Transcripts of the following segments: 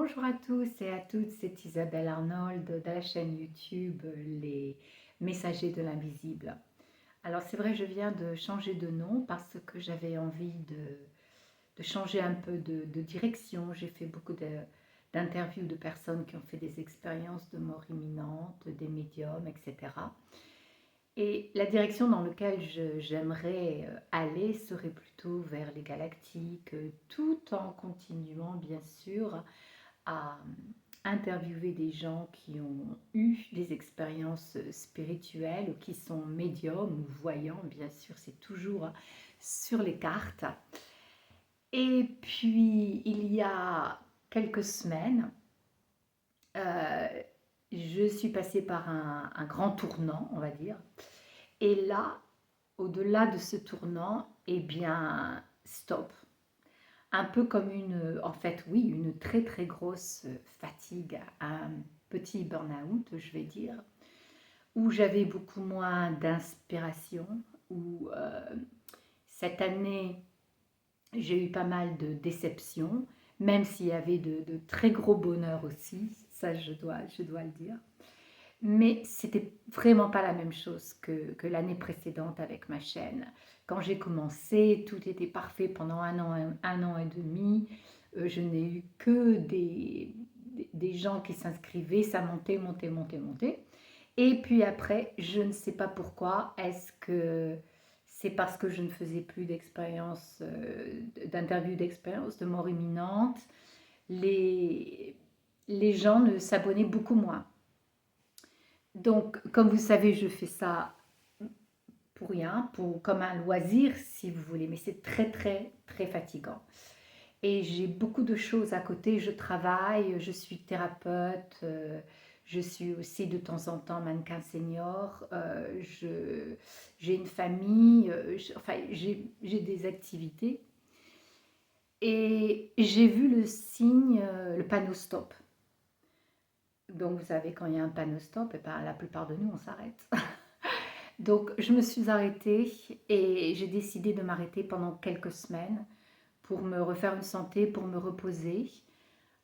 Bonjour à tous et à toutes, c'est Isabelle Arnold de la chaîne YouTube Les Messagers de l'Invisible. Alors c'est vrai, je viens de changer de nom parce que j'avais envie de changer un peu de direction. J'ai fait beaucoup d'interviews de personnes qui ont fait des expériences de mort imminente, des médiums, etc. Et la direction dans laquelle j'aimerais aller serait plutôt vers les galactiques, tout en continuant bien sûr à interviewer des gens qui ont eu des expériences spirituelles ou qui sont médiums ou voyants, bien sûr, c'est toujours sur les cartes. Et puis, il y a quelques semaines, euh, je suis passée par un grand tournant, on va dire. Et là, au-delà de ce tournant, eh bien, stop. Un peu comme en fait, oui, une très très grosse fatigue, un petit burn-out, je vais dire, où j'avais beaucoup moins d'inspiration, où cette année, j'ai eu pas mal de déceptions, même s'il y avait de très gros bonheurs aussi, ça je dois le dire. Mais c'était vraiment pas la même chose que l'année précédente avec ma chaîne. Quand j'ai commencé, tout était parfait pendant un an et demi. Je n'ai eu que des gens qui s'inscrivaient, ça montait, montait, montait, montait. Et puis après, je ne sais pas pourquoi, est-ce que c'est parce que je ne faisais plus d'expérience, d'interview d'expérience de mort imminente, les, les gens ne s'abonnaient beaucoup moins. Donc, comme vous savez, je fais ça pour rien, comme un loisir, si vous voulez, mais c'est très, très, très fatigant. Et j'ai beaucoup de choses à côté. Je travaille, je suis thérapeute, je suis aussi de temps en temps mannequin senior, j'ai une famille, enfin, j'ai des activités. Et j'ai vu le signe, le panneau stop. Donc, vous savez, quand il y a un panneau stop, et ben, la plupart de nous, on s'arrête. Donc, je me suis arrêtée et j'ai décidé de m'arrêter pendant quelques semaines pour me refaire une santé, pour me reposer.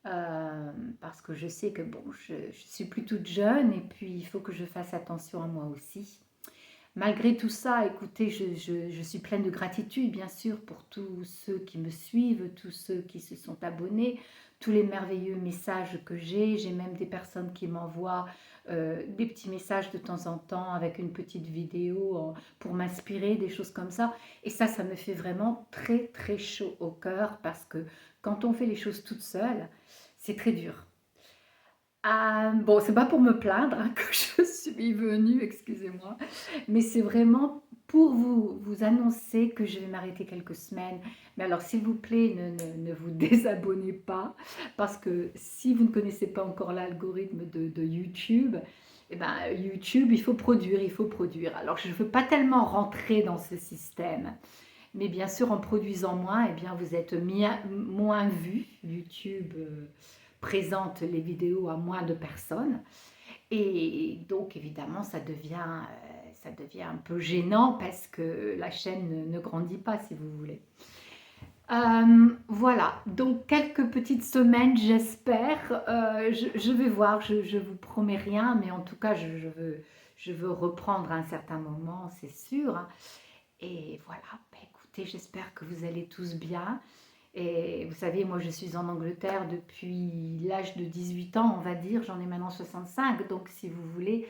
Parce que je sais que bon, je suis plus toute jeune et puis il faut que je fasse attention à moi aussi. Malgré tout ça, écoutez, je suis pleine de gratitude, bien sûr, pour tous ceux qui me suivent, tous ceux qui se sont abonnés, tous les merveilleux messages que j'ai. J'ai même des personnes qui m'envoient des petits messages de temps en temps avec une petite vidéo pour m'inspirer, des choses comme ça. Et ça me fait vraiment très, très chaud au cœur parce que quand on fait les choses toute seule, c'est très dur. Bon, c'est pas pour me plaindre hein, que je suis venue, excusez-moi, mais c'est vraiment pour vous annoncer que je vais m'arrêter quelques semaines. Mais alors, s'il vous plaît, ne vous désabonnez pas, parce que si vous ne connaissez pas encore l'algorithme de YouTube, eh ben, YouTube, il faut produire, il faut produire. Alors, je ne veux pas tellement rentrer dans ce système, mais bien sûr, en produisant moins, eh bien, vous êtes moins vu. YouTube présente les vidéos à moins de personnes. Et donc, évidemment, ça devient un peu gênant parce que la chaîne ne grandit pas, si vous voulez. Voilà, donc quelques petites semaines, j'espère. Je vais voir, je vous promets rien, mais en tout cas, je veux reprendre à un certain moment, c'est sûr. Et voilà, bah, écoutez, j'espère que vous allez tous bien. Et vous savez, moi je suis en Angleterre depuis l'âge de 18 ans, on va dire, j'en ai maintenant 65, donc si vous voulez,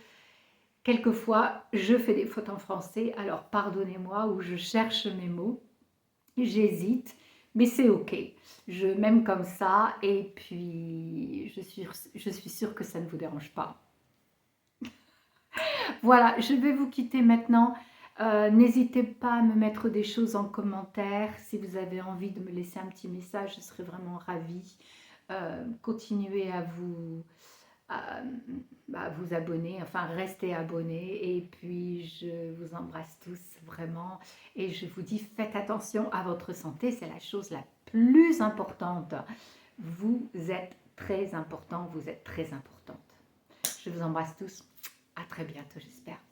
quelquefois je fais des fautes en français, alors pardonnez-moi ou je cherche mes mots, j'hésite, mais c'est ok, je m'aime comme ça et puis je suis sûre que ça ne vous dérange pas. Voilà, je vais vous quitter maintenant. N'hésitez pas à me mettre des choses en commentaire. Si vous avez envie de me laisser un petit message, je serais vraiment ravie. Continuez à vous abonner, enfin restez abonnés. Et puis, je vous embrasse tous vraiment. Et je vous dis, faites attention à votre santé, c'est la chose la plus importante. Vous êtes très important, vous êtes très importante. Je vous embrasse tous. À très bientôt, j'espère.